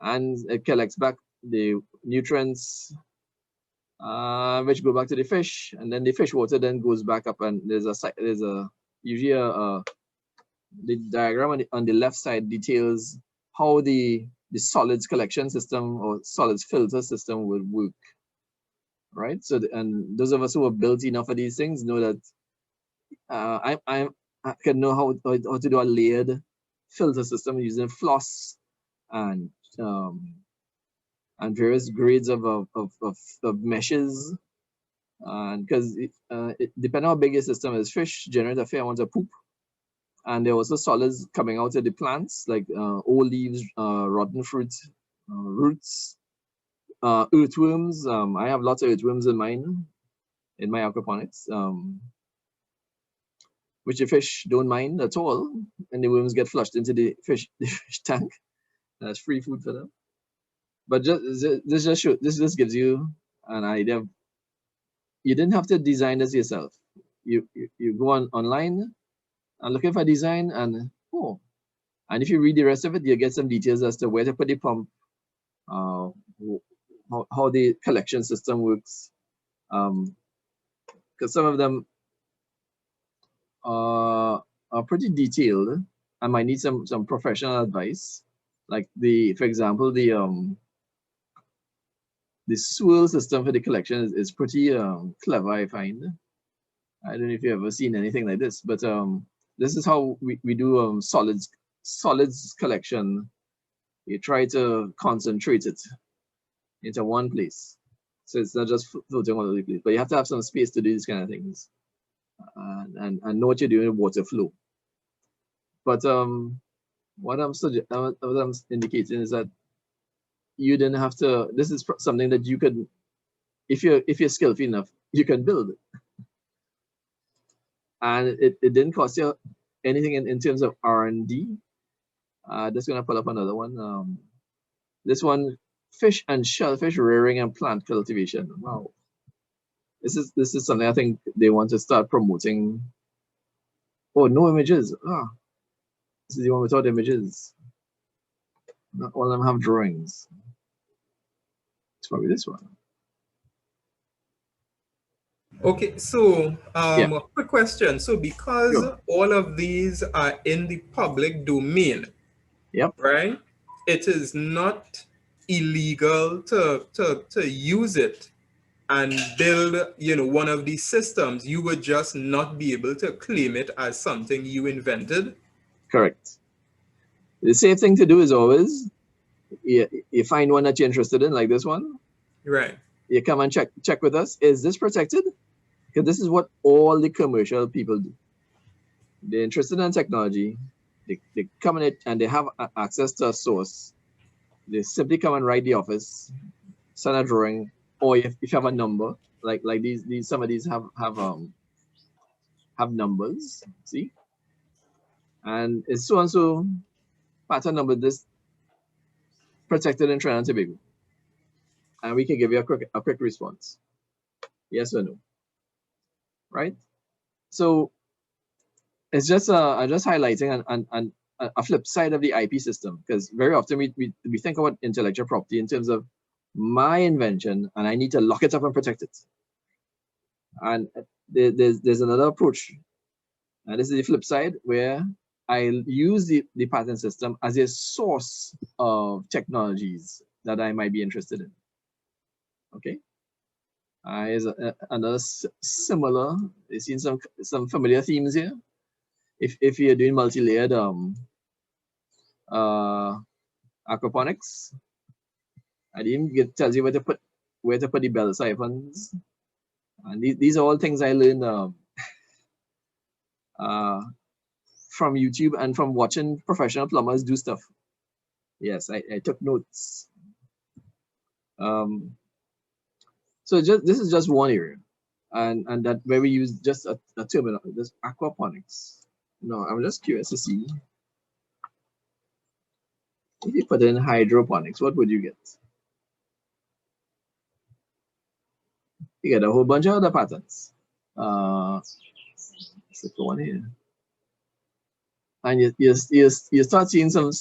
and it collects back the nutrients which go back to the fish, and then the fish water then goes back up, and there's usually the diagram on the left side details how the solids collection system or solids filter system will work, right? So and those of us who have built enough of these things know that I can know how to do a layered filter system using floss and various grades of meshes, and because depending on how big your system is, fish generate a fair amount of poop, and there are also solids coming out of the plants like old leaves, rotten fruit, roots, earthworms. I have lots of earthworms in my aquaponics, which the fish don't mind at all, and the worms get flushed into the fish tank. That's free food for them. But this just gives you an idea of, you didn't have to design this yourself. You go online and looking for design, and if you read the rest of it, you get some details as to where to put the pump, how the collection system works, because some of them are pretty detailed. I might need some professional advice. Like for example, the swirl system for the collection is pretty clever, I find. I don't know if you've ever seen anything like this, but this is how we do solids collection. You try to concentrate it into one place. So it's not just floating all over the place, but you have to have some space to do these kind of things and know what you're doing with water flow. But what I'm indicating is that you didn't have to. This is something that you could, if you're skillful enough, you can build. And it didn't cost you anything in terms of R&D. Just gonna pull up another one. This one, fish and shellfish rearing and plant cultivation. Wow, this is something I think they want to start promoting. Oh, no images. This is the one without images. Not all of them have drawings. It's probably this one. Okay, so Yeah. quick question. So because Sure. all of these are in the public domain, Yep. right? It is not illegal to use it and build, one of these systems. You would just not be able to claim it as something you invented. Correct. The safe thing to do is always you find one that you're interested in, like this one. Right. You come and check with us. Is this protected? Because this is what all the commercial people do. They're interested in technology. They come in it and they have access to a source. They simply come and write the office, send a drawing, or if you have a number, like these some of these have numbers. See, and it's so and so pattern number this protected in Trinidad and Tobago, and we can give you a quick response, yes or no, right? So it's just just highlighting and a flip side of the IP system, because very often we think about intellectual property in terms of my invention and I need to lock it up and protect it. And there's another approach, and this is the flip side, where I use the patent system as a source of technologies that I might be interested in. Okay. Here's another similar. You've seen some familiar themes here. If you're doing multi-layered aquaponics, I didn't tells you where to put the bell siphons, and these are all things I learned from YouTube and from watching professional plumbers do stuff. Yes, I took notes. So this is just one area, and that where we use just a terminal, just aquaponics. No, I'm just curious to see if you put in hydroponics, what would you get? You get a whole bunch of other patterns. Let's look for one here. And you start seeing some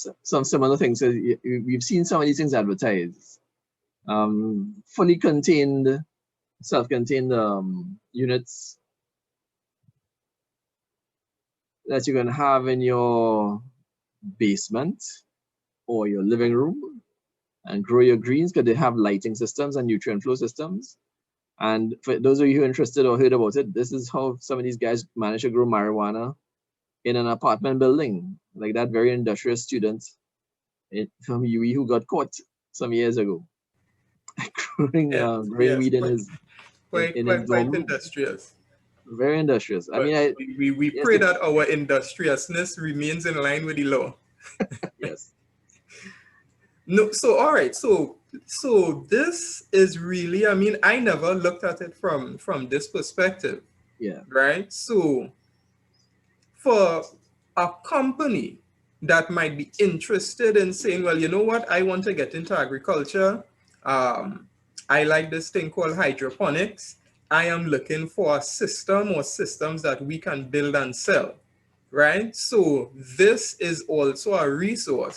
similar things. So we've seen some of these things advertised. Fully contained, self-contained units that you're gonna have in your basement or your living room and grow your greens, because they have lighting systems and nutrient flow systems. And for those of you who are interested or heard about it, this is how some of these guys manage to grow marijuana in an apartment building, like that very industrious student from UE who got caught some years ago growing weed in his dorm room. Industrious. Very industrious. But I mean, we pray that our industriousness remains in line with the law. Yes. No, so all right, so this is really, I mean, I never looked at it from this perspective. Yeah. Right. So for a company that might be interested in saying, well, you know what, I want to get into agriculture. I like this thing called hydroponics. I am looking for a system or systems that we can build and sell. Right. So this is also a resource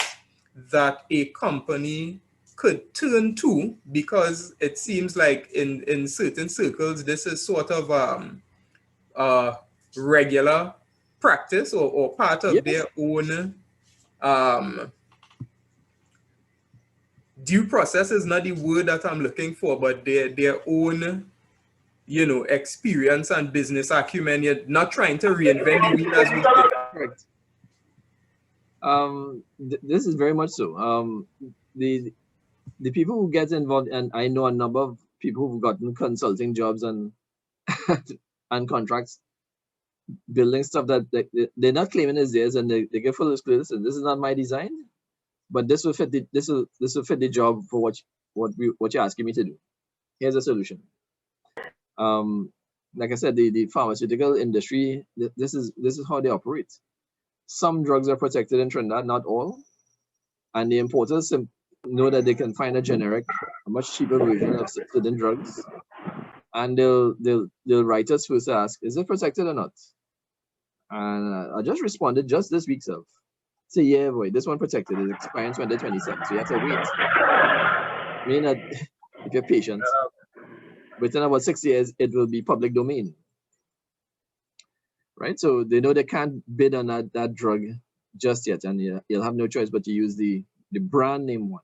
that a company could turn to, because it seems like in certain circles, this is sort of regular practice or part of Yes. their own due process is not the word that I'm looking for, but their own, you know, experience and business acumen. You're not trying to reinvent the wheel, as we say. Correct. This is very much so. The people who get involved, and I know a number of people who've gotten consulting jobs and and contracts building stuff that they're not claiming is theirs, and they get full disclosure. This is not my design, but this will fit the job for what you're asking me to do. Here's a solution. Like I said, the pharmaceutical industry, this is how they operate. Some drugs are protected in Trinidad, not all, and the importers know that they can find a generic, a much cheaper version of certain drugs, and they'll write us first to ask, is it protected or not? And I just responded just this week, self. Say, yeah, boy, this one protected is expiring 2027, so you have to wait. I mean that if you're patient, within about 6 years, it will be public domain. Right? So they know they can't bid on that drug just yet, and you'll have no choice but to use the brand name one.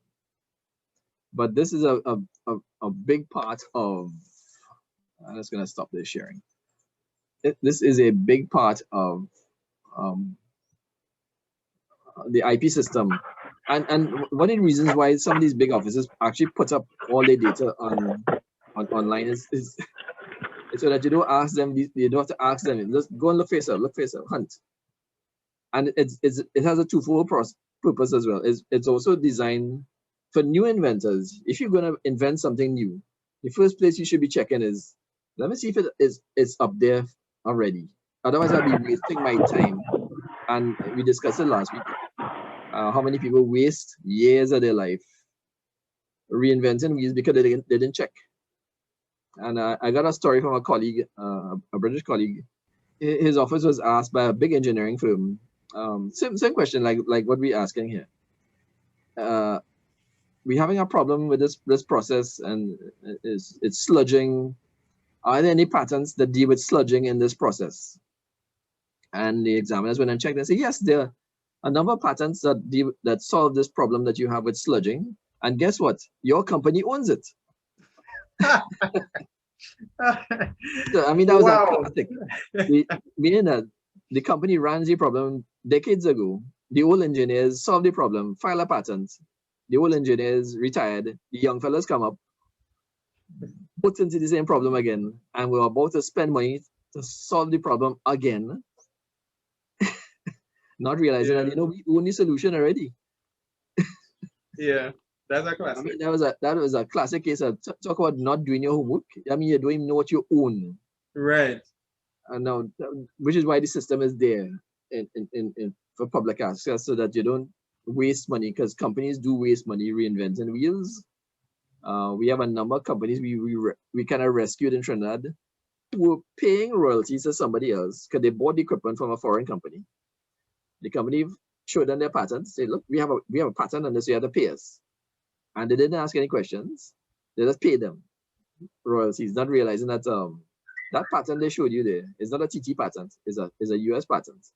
But this is a big part of, I'm just going to stop this sharing. This is a big part of the IP system. And one of the reasons why some of these big offices actually put up all their data on online is so that you don't ask them, you don't have to ask them, just go and look for yourself, hunt. And it has a twofold purpose as well. It's also designed for new inventors. If you're going to invent something new, the first place you should be checking is, let me see if it's up there already. Otherwise, I'll be wasting my time. And we discussed it last week. How many people waste years of their life reinventing wheels because they didn't check. And I got a story from a colleague, a British colleague. His office was asked by a big engineering firm. Same question like what we're asking here. We're having a problem with this process, and it's sludging. Are there any patterns that deal with sludging in this process? And the examiners went and checked and said, yes, there are a number of patents that solve this problem that you have with sludging. And guess what? Your company owns it. So, I mean, that was a classic. Meaning that the company ran the problem decades ago. The old engineers solved the problem, filed a patent. The old engineers retired. The young fellas come up, put into the same problem again, and we're about to spend money to solve the problem again. Not realizing that, we own the solution already. Yeah, that's a classic. I mean, that was a classic case of talk about not doing your homework. I mean, you don't even know what you own. Right. And now, which is why the system is there for public access, so that you don't waste money, because companies do waste money reinventing wheels. We have a number of companies we kind of rescued in Trinidad who were paying royalties to somebody else because they bought the equipment from a foreign company. The company showed them their patent, say, look, we have a patent on this, you have to pay us. And they didn't ask any questions. They just paid them royalties, not realizing that that patent they showed you there is not a TT patent, is a US patent.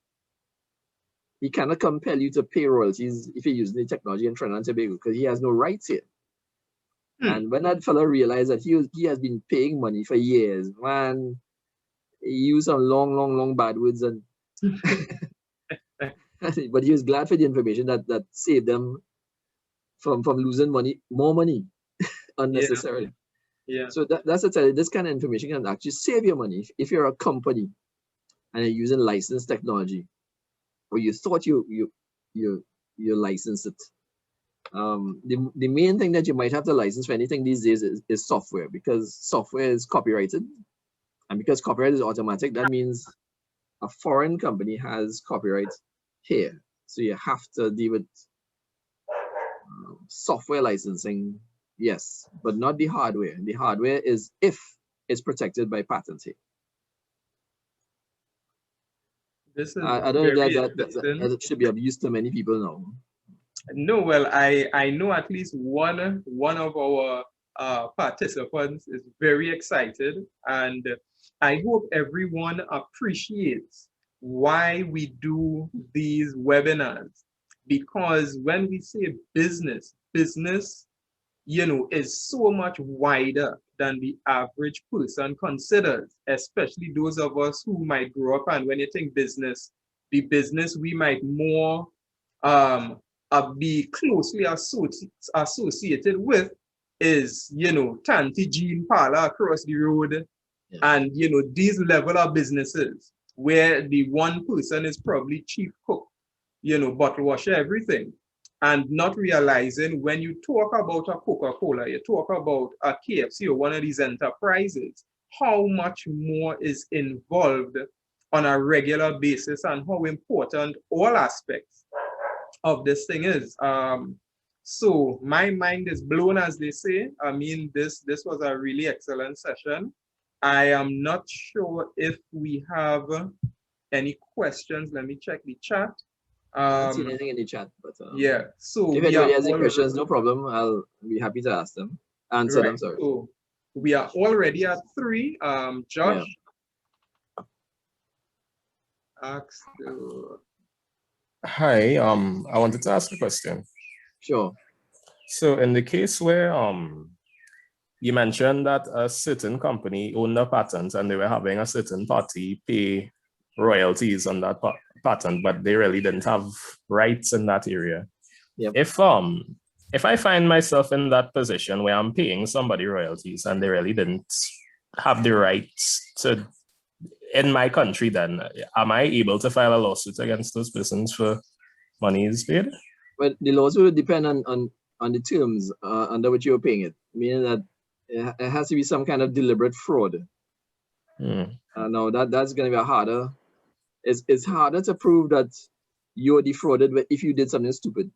He cannot compel you to pay royalties if you're using the technology in Trinidad and Tobago, because he has no rights here. And when that fellow realized that he has been paying money for years, man, he used some long bad words, and but he was glad for the information that saved them from losing more money unnecessarily. Yeah. So that's a this kind of information can actually save your money if you're a company and you're using licensed technology, or you thought you licensed it. The main thing that you might have to license for anything these days is software, because software is copyrighted, and because copyright is automatic, that means a foreign company has copyright here. So you have to deal with software licensing, yes, but not the hardware. The hardware is if it's protected by patents here. This is I don't know that should be of use to many people now. No, well, I know at least one of our participants is very excited, and I hope everyone appreciates why we do these webinars. Because when we say business, business, is so much wider than the average person considers, especially those of us who might grow up. And when you think business, the business we might more be closely associated with is, Tanti Jean Parlor across the road, Yeah. and these level of businesses where the one person is probably chief cook, bottle washer, everything, and not realizing when you talk about a Coca-Cola, you talk about a KFC or one of these enterprises, how much more is involved on a regular basis and how important all aspects of this thing is. So my mind is blown, as they say. I mean, this was a really excellent session. I am not sure if we have any questions. Let me check the chat. I don't see anything in the chat, but Yeah, so if we are anybody has any all questions, no problem. I'll be happy to answer them. right. Sorry. So we are already at 3. Josh asked. Hi, I wanted to ask a question. Sure. So in the case where you mentioned that a certain company owned a patent and they were having a certain party pay royalties on that patent, but they really didn't have rights in that area. Yep. If I find myself in that position where I'm paying somebody royalties and they really didn't have the rights to in my country, then am I able to file a lawsuit against those persons for monies paid? But the laws will depend on the terms under which you're paying it, meaning that it has to be some kind of deliberate fraud. Now that's going to be harder. It's harder to prove that you're defrauded if you did something stupid.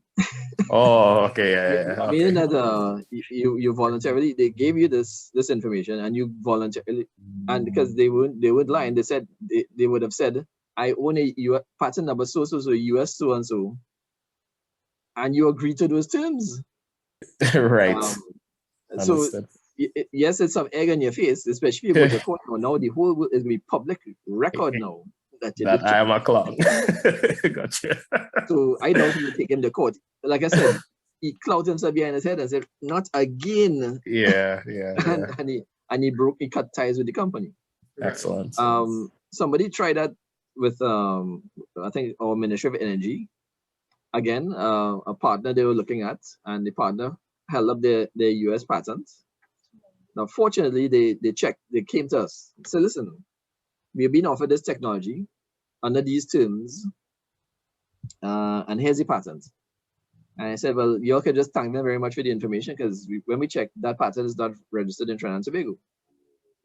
Oh, okay, yeah. Meaning Okay. that you voluntarily, they gave you this information and you voluntarily, and because they would lie and they would have said, I own a patent number so US so and so, and you agree to those terms. Right. So Understood. yes, it's some egg on your face, especially if you go to court. Now the whole is going to be public record now that I am a clown. Gotcha. So I don't think take him to court. Like I said, he clout himself behind his head and said, "Not again." Yeah. and he cut ties with the company. Excellent. Somebody tried that with I think our Ministry of Energy. Again, a partner they were looking at, and the partner held up their US patent. Now, fortunately, they checked. They came to us. So listen, we've been offered this technology under these terms, and here's the patent. And I said, well, you all can just thank them very much for the information, because when we checked, that patent is not registered in Trinidad and Tobago.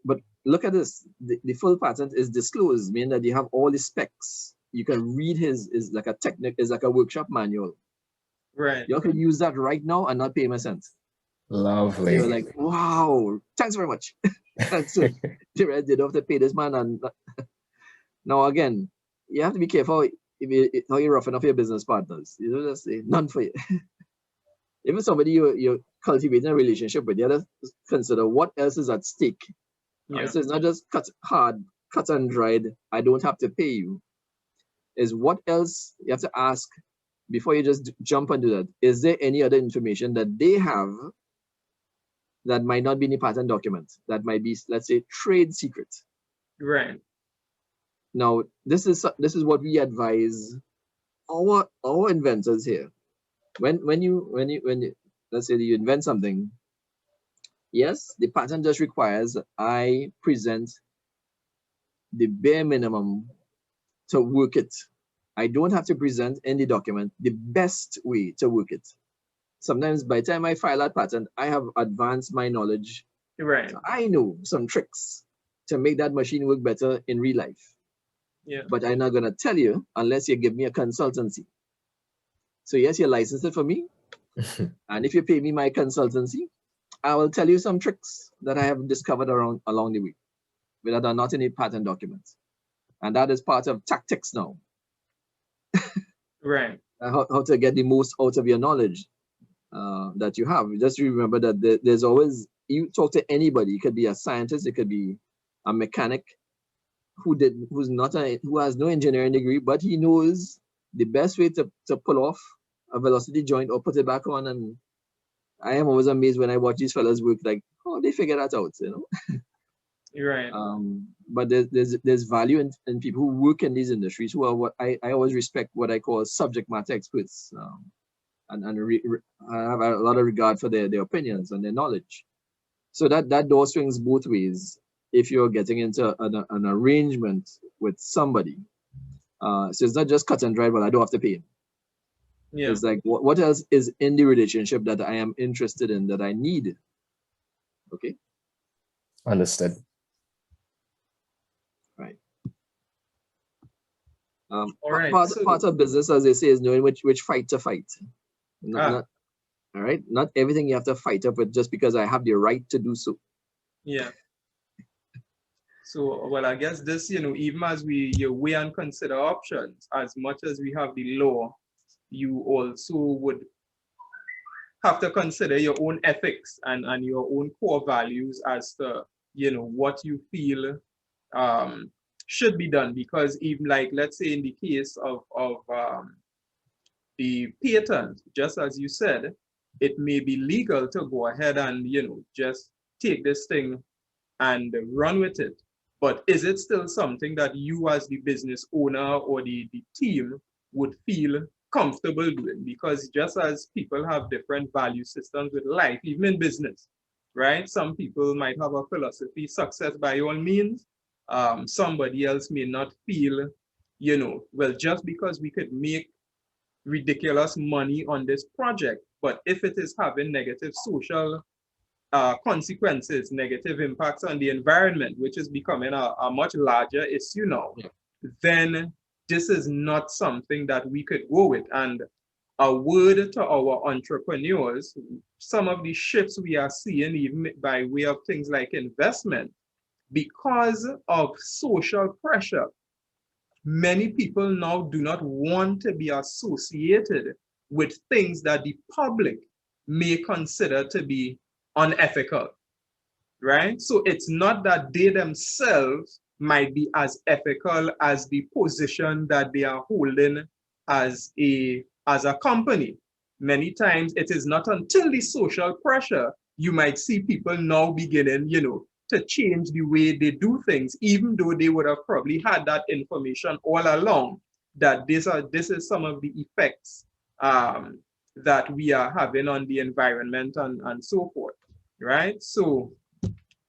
But look at this. The full patent is disclosed, meaning that you have all the specs. You can read is like a workshop manual. Right. You all can use that right now and not pay him a cent. Lovely. They were like, wow, thanks very much. And so they don't have to pay this man. And now again, you have to be careful how you roughen up your business partners. You don't just say none for you. Even somebody you're cultivating a relationship with, you have to consider what else is at stake. Yeah. So it's not just cut and dried, I don't have to pay you. Is what else you have to ask before you just jump and do that. Is there any other information that they have that might not be in the patent document, that might be, let's say, trade secret? Right. Now, this is what we advise our inventors here. When you let's say you invent something, yes, the patent just requires I present the bare minimum to work it. I don't have to present in the document the best way to work it. Sometimes by the time I file that patent, I have advanced my knowledge. Right. So I know some tricks to make that machine work better in real life. Yeah. But I'm not going to tell you unless you give me a consultancy. So yes, you're licensed for me. And if you pay me my consultancy, I will tell you some tricks that I have discovered along the way that are not in the patent documents. And that is part of tactics now. Right. How to get the most out of your knowledge that you have. Just remember that there's always, you talk to anybody. It could be a scientist, it could be a mechanic, who has no engineering degree, but he knows the best way to pull off a velocity joint or put it back on. And I am always amazed when I watch these fellas work, like, oh, they figure that out, you know. You're right. But there's value in people who work in these industries who are what I always respect, what I call subject matter experts, and I have a lot of regard for their opinions and their knowledge. So that door swings both ways if you're getting into an arrangement with somebody. So it's not just cut and dry, but I don't have to pay him. Yeah. It's like, what else is in the relationship that I am interested in, that I need? Okay. Understood. Right. All right. Part of business, as they say, is knowing which fight to fight. Not all right. Not everything you have to fight up with just because I have the right to do so. Yeah. So, well, I guess this, even as you weigh and consider options, as much as we have the law, you also would have to consider your own ethics and your own core values as to, what you feel should be done. Because even like, let's say in the case of the patent, just as you said, it may be legal to go ahead and, just take this thing and run with it. But is it still something that you as the business owner or the team would feel comfortable doing? Because just as people have different value systems with life, even in business, right? Some people might have a philosophy, success by all means. Somebody else may not feel, well, just because we could make ridiculous money on this project, but if it is having negative social consequences, negative impacts on the environment, which is becoming a much larger issue now, then this is not something that we could go with. And a word to our entrepreneurs, some of the shifts we are seeing, even by way of things like investment, because of social pressure, many people now do not want to be associated with things that the public may consider to be unethical, right? So it's not that they themselves might be as ethical as the position that they are holding as a company. Many times it is not until the social pressure you might see people now beginning, to change the way they do things, even though they would have probably had that information all along, that this is some of the effects that we are having on the environment and so forth, right? So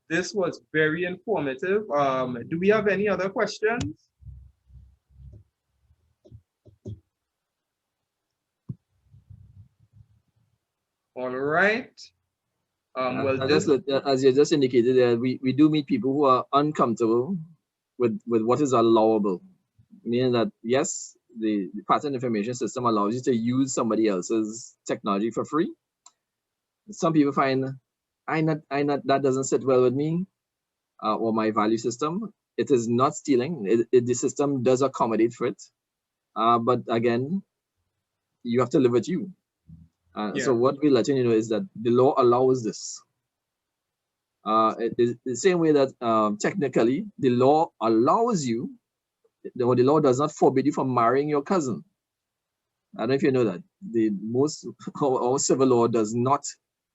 this was very informative. Do we have any other questions? All right. As you just indicated, we do meet people who are uncomfortable with what is allowable, meaning that yes, the patent information system allows you to use somebody else's technology for free. Some people find that doesn't sit well with me or my value system. It is not stealing. The system does accommodate for it, but again, you have to live with you. So what we're letting you know is that the law allows this. It is the same way that technically the law allows you, the law does not forbid you from marrying your cousin. I don't know if you know that. Our civil law does not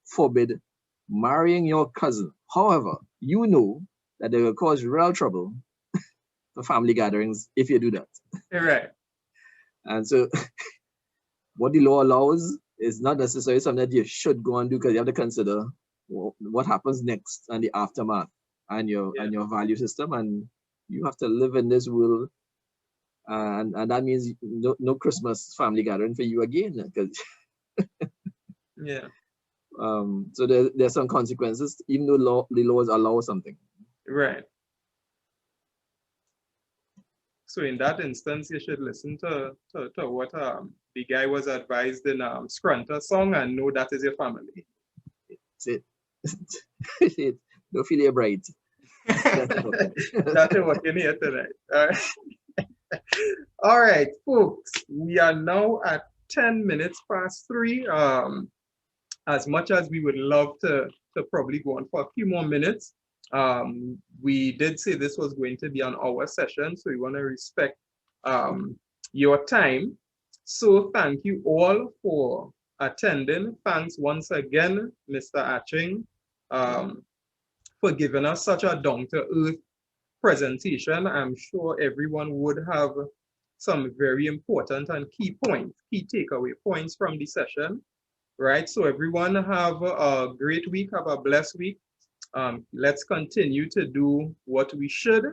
forbid marrying your cousin. However, you know that they will cause real trouble for family gatherings if you do that. Right. And so what the law allows is not necessarily something that you should go and do, because you have to consider what happens next and the aftermath and your value system, and you have to live in this world, and that means no Christmas family gathering for you again, because so there's some consequences, even though the laws allow something. Right. So in that instance, you should listen to what the guy was advised in Scrunter song and know that is your family. That's it. Don't feel your bright. That's what you need tonight. All right. All right, folks. We are now at 10 minutes past 3. As much as we would love to probably go on for a few more minutes, We did say this was going to be an hour session, so we want to respect your time. So thank you all for attending. Thanks once again, Mr. Aching, for giving us such a down-to-earth presentation. I'm sure everyone would have some very important and key points, key takeaway points from the session, right? So everyone have a great week, have a blessed week. Let's continue to do what we should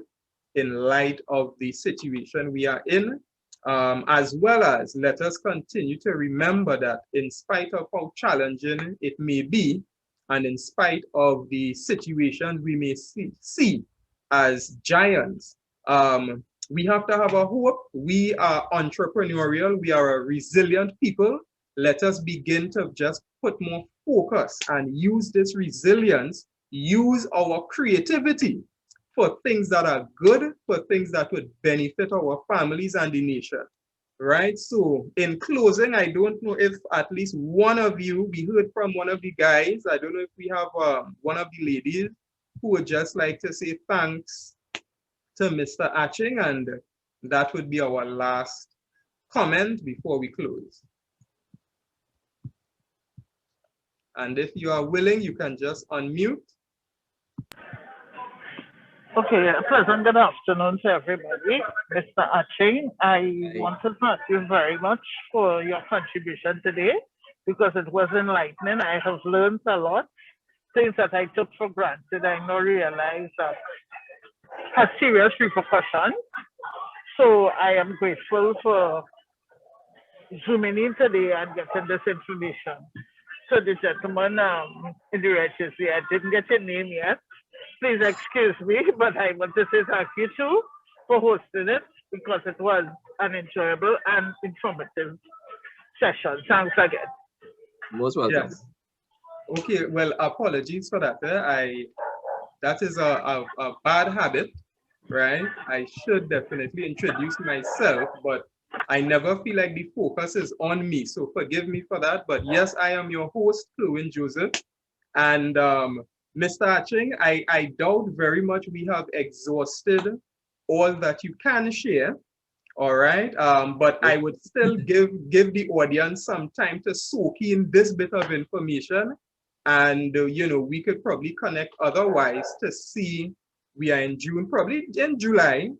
in light of the situation we are in, as well as let us continue to remember that in spite of how challenging it may be, and in spite of the situations we may see as giants, we have to have a hope. We are entrepreneurial. We are a resilient people. Let us begin to just put more focus and use this resilience, use our creativity for things that are good, for things that would benefit our families and the nation, right? So in closing, I don't know if at least one of you, we heard from one of the guys, I don't know if we have one of the ladies who would just like to say thanks to Mr. Aching, and that would be our last comment before we close. And if you are willing, you can just unmute. Okay, pleasant good afternoon to everybody. Mr. Aching, I want to thank you very much for your contribution today because it was enlightening. I have learned a lot. Things that I took for granted, I now realize that has serious repercussions. So I am grateful for zooming in today and getting this information. So the gentleman in the registry, I didn't get your name yet. Please excuse me, but I want to say thank you too for hosting it because it was an enjoyable and informative session. Thanks again. Most welcome. Yes. Okay, well, apologies for that. That is a bad habit, right? I should definitely introduce myself, but I never feel like the focus is on me. So forgive me for that. But yes, I am your host, Chloe Joseph. And Mr. Aching, I doubt very much we have exhausted all that you can share. All right. But I would still give the audience some time to soak in this bit of information. And, you know, we could probably connect otherwise to see, we are in June, probably in July,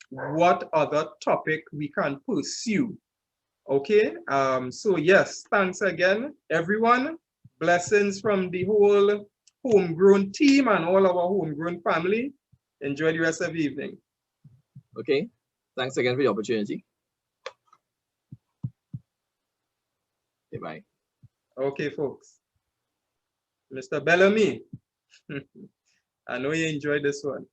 what other topic we can pursue. Okay. So yes, thanks again, everyone. Blessings from the whole homegrown team and all our homegrown family. Enjoy the rest of the evening. Okay. Thanks again for the opportunity. Okay, bye. Okay, folks. Mr. Bellamy, I know you enjoyed this one.